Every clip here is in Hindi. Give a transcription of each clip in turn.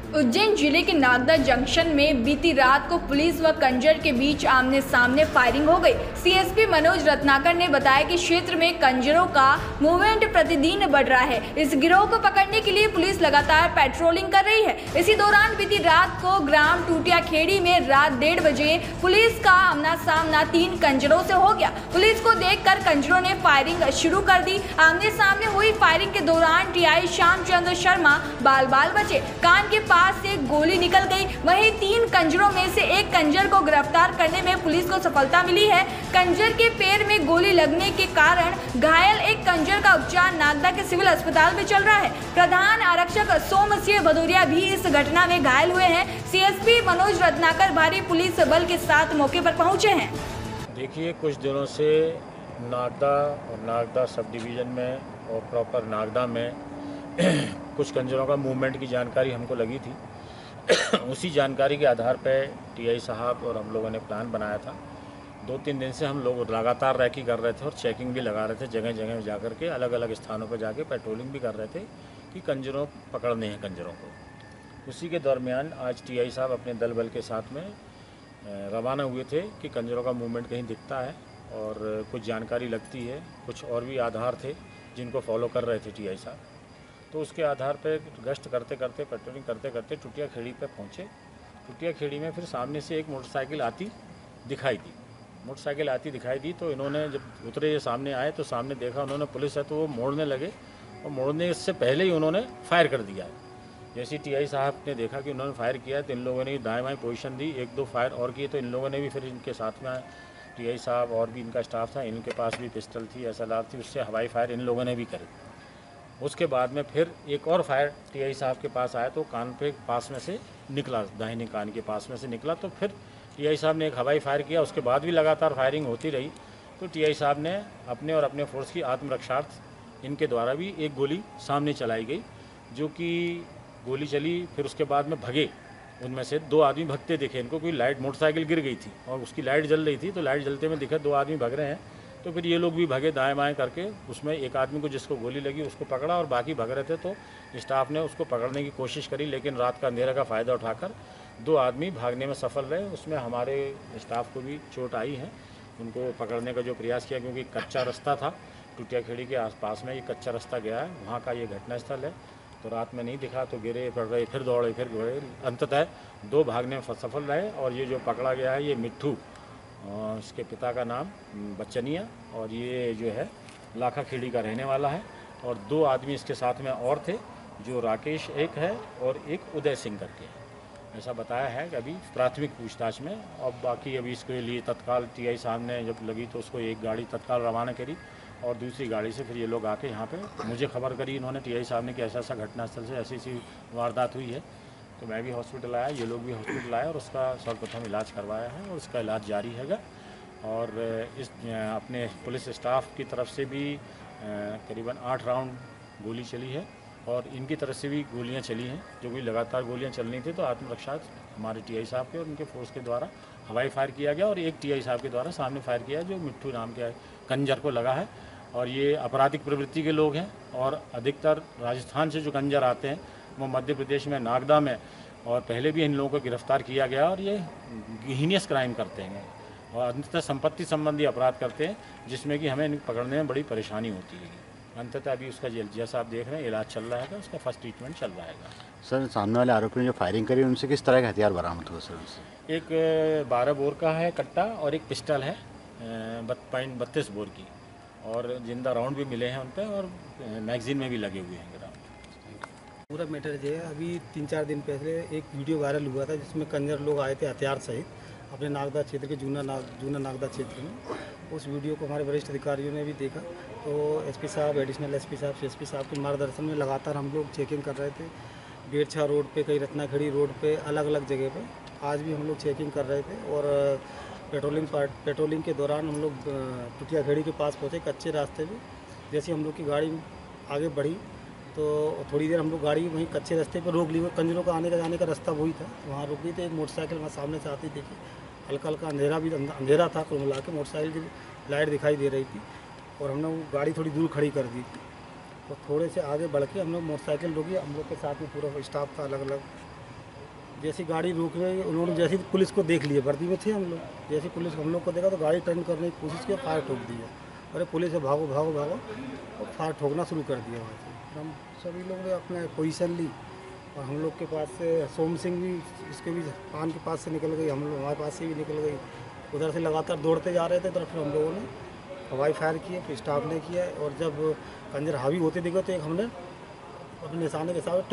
उज्जैन जिले के नागदा जंक्शन में बीती रात को पुलिस व कंजर के बीच आमने सामने फायरिंग हो गई। सीएसपी मनोज रत्नाकर ने बताया कि क्षेत्र में कंजरों का मूवमेंट प्रतिदिन बढ़ रहा है। इस गिरोह को पकड़ने के लिए पुलिस लगातार पेट्रोलिंग कर रही है। इसी दौरान बीती रात को ग्राम टूटिया खेड़ी में रात 1:30 बजे पुलिस का आमना सामना 3 कंजरों से हो गया। पुलिस को देखकर कंजरों ने फायरिंग शुरू कर दी। आमने सामने हुई फायरिंग के दौरान टीआई श्यामचंद्र शर्मा बाल बाल बचे। कान के पास से गोली निकल गई। वहीं 3 कंजरों में से एक कंजर को गिरफ्तार करने में पुलिस को सफलता मिली है। कंजर के पैर में गोली लगने के कारण घायल एक कंजर का उपचार नागदा के सिविल अस्पताल में चल रहा है। प्रधान आरक्षक सोमसिंह भदौरिया भी इस घटना में घायल हुए हैं। सीएसपी मनोज रत्नाकर भारी पुलिस बल के साथ मौके पर पहुंचे हैं। देखिए, कुछ दिनों से नागदा और नागदा सब डिवीज़न में और प्रॉपर नागदा में कुछ कंजरों का मूवमेंट की जानकारी हमको लगी थी। उसी जानकारी के आधार पर टीआई साहब और हम लोगों ने प्लान बनाया था। 2-3 दिन से हम लोग लगातार रैकी कर रहे थे और चेकिंग भी लगा रहे थे। जगह जगह जाकर के अलग अलग स्थानों पर जाके पेट्रोलिंग भी कर रहे थे कि कंजरों पकड़ने हैं कंजरों को। उसी के दरमियान आज टीआई साहब अपने दल बल के साथ में रवाना हुए थे कि कंजरों का मूवमेंट कहीं दिखता है और कुछ जानकारी लगती है। कुछ और भी आधार थे जिनको फॉलो कर रहे थे टीआई साहब। तो उसके आधार पर गश्त करते करते पेट्रोलिंग करते करते टूटिया खेड़ी पे पहुँचे। टूटिया खेड़ी में फिर सामने से एक मोटरसाइकिल आती दिखाई दी। तो इन्होंने जब उतरे ये सामने आए तो सामने देखा उन्होंने पुलिस है, तो वो मोड़ने लगे और मोड़ने से पहले ही उन्होंने फायर कर दिया है। जैसे टीआई साहब ने देखा कि उन्होंने फायर किया तो इन लोगों ने दाएँ बाएँ पोजीशन दी। 1-2 फायर और किए तो इन लोगों ने भी फिर इनके साथ में टीआई साहब और भी इनका स्टाफ था, इनके पास भी पिस्टल थी, SLR थी, उससे हवाई फायर इन लोगों ने भी करे। उसके बाद में फिर एक और फायर टीआई साहब के पास आया तो कान पे पास में से निकला, दाहिने कान के पास में से निकला। तो फिर टीआई साहब ने एक हवाई फायर किया। उसके बाद भी लगातार फायरिंग होती रही। तो टीआई साहब ने अपने और अपने फोर्स की आत्मरक्षार्थ इनके द्वारा भी एक गोली सामने चलाई गई, जो कि गोली चली। फिर उसके बाद में भगे, उनमें से 2 आदमी भगते दिखे इनको। कोई लाइट मोटरसाइकिल गिर गई थी और उसकी लाइट जल रही थी, तो लाइट जलते में दिखे 2 आदमी भग रहे हैं। तो फिर ये लोग भी भगे दाएं बाएं करके। उसमें एक आदमी को जिसको गोली लगी उसको पकड़ा और बाकी भग रहे थे, तो स्टाफ ने उसको पकड़ने की कोशिश करी, लेकिन रात का अंधेरा का फ़ायदा उठाकर 2 आदमी भागने में सफल रहे। उसमें हमारे स्टाफ को भी चोट आई है। उनको पकड़ने का जो प्रयास किया, क्योंकि कच्चा रास्ता था टूटिया खेड़ी के आसपास में, ये कच्चा रास्ता गया है, वहाँ का ये घटनास्थल है। तो रात में नहीं दिखा तो गिरे, पड़ रहे, फिर दौड़े, फिर गए। अंततः 2 भागने में सफल रहे। और ये जो पकड़ा गया है ये मिट्ठू, इसके पिता का नाम बच्चनिया, और ये जो है लाखा खेड़ी का रहने वाला है। और 2 आदमी इसके साथ में और थे, जो राकेश एक है और एक उदय सिंह करके है, ऐसा बताया है कि अभी प्राथमिक पूछताछ में। और बाकी अभी इसके लिए तत्काल टीआई साहब ने जब लगी तो उसको एक गाड़ी तत्काल रवाना करी और दूसरी गाड़ी से फिर ये लोग आके यहाँ पे मुझे खबर करी इन्होंने, टीआई साहब ने, कि ऐसा ऐसा घटनास्थल से ऐसी वारदात हुई है। तो मैं भी हॉस्पिटल आया, ये लोग भी हॉस्पिटल आए और उसका सर्वप्रथम इलाज करवाया है और उसका इलाज जारी हैगा। और इस अपने पुलिस स्टाफ की तरफ से भी करीबन 8 राउंड गोली चली है और इनकी तरफ से भी गोलियां चली हैं, जो भी लगातार गोलियां चल रही थी। तो आत्मरक्षा हमारे टीआई साहब के और उनके फोर्स के द्वारा हवाई फायर किया गया और एक टीआई साहब के द्वारा सामने फायर किया, जो मिट्ठू नाम के कंजर को लगा है। और ये आपराधिक प्रवृत्ति के लोग हैं और अधिकतर राजस्थान से जो कंजर आते हैं वो मध्य प्रदेश में नागदा में, और पहले भी इन लोगों को गिरफ्तार किया गया। और ये हीनियस क्राइम करते हैं और अंततः संपत्ति संबंधी अपराध करते हैं, जिसमें कि हमें इनको पकड़ने में बड़ी परेशानी होती है। अंततः अभी उसका जैसा आप देख रहे हैं इलाज चल रहा है, उसका फर्स्ट ट्रीटमेंट चल रहा है। सर, सामने वाले आरोपी ने जो फायरिंग करी उनसे किस तरह का हथियार बरामद हुआ? सर, उनसे एक 12 बोर का है कट्टा और एक पिस्टल है 32 बोर की, और जिंदा राउंड भी मिले हैं उन पर और मैगजीन में भी लगे हुए हैं। पूरा मैटर जो है, अभी 3-4 दिन पहले एक वीडियो वायरल हुआ था जिसमें कंजर लोग आए थे हथियार सहित अपने नागदा क्षेत्र के जूना नागदा क्षेत्र में। उस वीडियो को हमारे वरिष्ठ अधिकारियों ने भी देखा। तो एसपी साहब, एडिशनल एसपी साहब, सीएसपी साहब के मार्गदर्शन में लगातार हम लोग चेकिंग कर रहे थे। बेरछा रोड पे, कई रत्नाखेड़ी रोड पे, अलग अलग जगह पे आज भी हम लोग चेकिंग कर रहे थे। और पेट्रोलिंग के दौरान हम लोग टूटिया खेड़ी के पास पहुँचे, कच्चे रास्ते में। जैसे हम लोग की गाड़ी आगे बढ़ी तो थोड़ी देर हम लोग गाड़ी वहीं कच्चे रास्ते पर रोक ली। कंजरों का आने का जाने का रास्ता वही था, वहाँ रुक गई। तो एक मोटरसाइकिल वहाँ सामने से आती देखी, हल्का हल्का अंधेरा था, कुल मिला के मोटरसाइकिल की लाइट दिखाई दे रही थी। और हमने वो गाड़ी थोड़ी दूर खड़ी कर दी थी। तो थोड़े से आगे बढ़ के हम लोग मोटरसाइकिल रोकी। हम लोग के साथ में पूरा स्टाफ था, अलग अलग जैसी गाड़ी रोक रही उन्होंने जैसे पुलिस को देख लिया, वर्दी में थे हम लोग, जैसे पुलिस हम लोग को देखा तो गाड़ी टर्न करने की कोशिश की, फायर ठोक दिया। अरे पुलिस से भागो भागो भागो और फायर ठोकना शुरू कर दिया वहाँ से। हम सभी लोग ने अपना पोजीशन ली और हम लोग के पास से सोम सिंह भी, इसके भी पान के पास से निकल गई, हम लोग हमारे पास से भी निकल गई। उधर से लगातार दौड़ते जा रहे थे, तो फिर हम लोगों ने हवाई फायर किए, फिर स्टाफ ने किया और जब कंजर हावी होते दिखे तो एक हमने अपने निशाने के साथ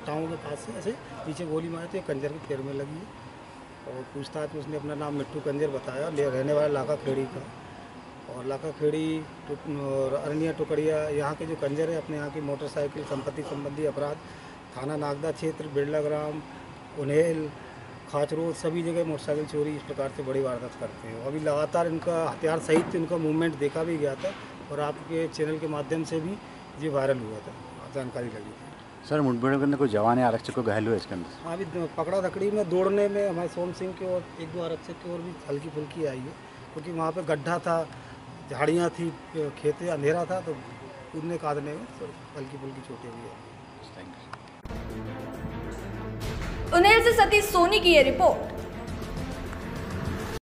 टाँगों के पास से ऐसे पीछे गोली मारी तो एक कंजर के पैर में लगी और पूछताछ में उसने अपना नाम मिट्टू कंजर बताया, रहने वाला लाका खेड़ी का। और लाका खेड़ी और अरनिया टुकड़िया यहाँ के जो कंजर है अपने यहाँ की मोटरसाइकिल संपत्ति संबंधी अपराध, थाना नागदा क्षेत्र, बिरला ग्राम, उन्हेल, खाचरोद, सभी जगह मोटरसाइकिल चोरी इस प्रकार से बड़ी वारदात करते हैं। अभी लगातार इनका हथियार सहित इनका मूवमेंट देखा भी गया था और आपके चैनल के माध्यम से भी ये वायरल हुआ था, जानकारी लगी थी। सर मुठभेड़ के अंदर कोई जवान या आरक्षक को घायल हुए इसके अंदर? हाँ, अभी पकड़ा धकड़ी में दौड़ने में हमारे सोम सिंह की और एक दो आरक्षक की ओर भी हल्की फुल्की आई है, क्योंकि वहाँ पे गड्ढा था, झाड़ियाँ थी, खेतें, अंधेरा था, तो कूदने कादने में हल्की फुल्की चोटें भी आई। उन्हेल से सतीश सोनी की ये रिपोर्ट।